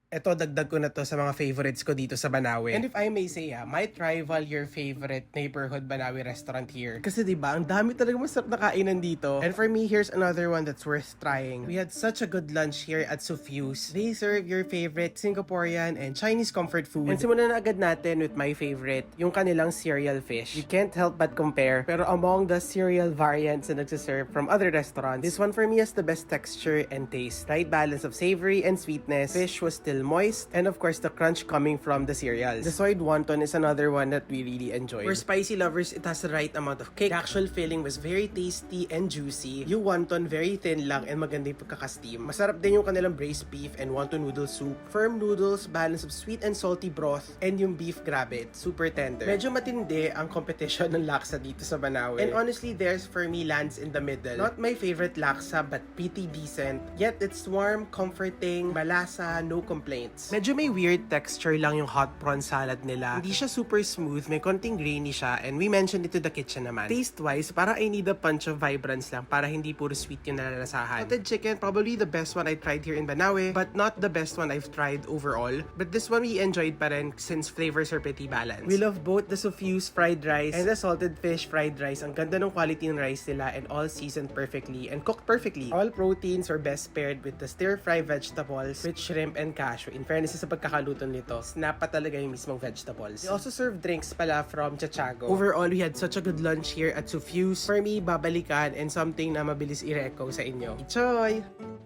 Eto, dagdag ko na 'to sa mga favorites ko dito sa Banawe. And if I may say, might rival your favorite neighborhood Banawe restaurant here. Kasi 'di ba, ang dami talaga masarap na kainan dito. And for me, here's another one that's worth trying. We had such a good lunch here at Sufuse. They serve your favorite Singaporean and Chinese comfort food. And simulan na agad natin with my favorite, yung kanilang cereal fish. You can't help but compare. Pero among the cereal variants na nagsiserve from other restaurants, this one for me has the best texture and taste. Right balance of savory and sweetness. Fish was still moist, and of course the crunch coming from the cereals. The soyed wonton is another one that we really enjoyed. For spicy lovers, it has the right amount of kick. The actual filling was very tasty and juicy. Yung wonton very thin lang and maganda yung pagkaka-steam. Masarap din yung kanilang braised beef and wonton noodle soup. Firm noodles, balance of sweet and salty broth, and yung beef, grabe, it's super tender. Medyo matindi ang competition ng laksa dito sa Banawe. And honestly, theirs for me lands in the middle. Not my favorite laksa, but pretty decent. Yet it's warm, comforting, malasa, no complaints. Medyo may weird texture lang yung hot prawn salad nila. Hindi siya super smooth, may konting grainy siya, and we mentioned it to the kitchen naman. Taste-wise, para I need a punch of vibrance lang para hindi puro sweet yung nalalasahan. Salted chicken, probably the best one I tried here in Banawe, but not the best one I've tried overall. But this one we enjoyed pa rin since flavors are pretty balanced. We love both the Sufuse fried rice and the salted fish fried rice. Ang ganda ng quality ng rice nila and all seasoned perfectly and cooked perfectly. All proteins are best paired with the stir-fry vegetables with shrimp and cashew. In fairness sa pagkakaluto nito, snap pa talaga yung mismong vegetables. We also serve drinks pala from Chachago. Overall, we had such a good lunch here at Sufuse. For me, babalikan and something na mabilis i-reco sa inyo. Enjoy!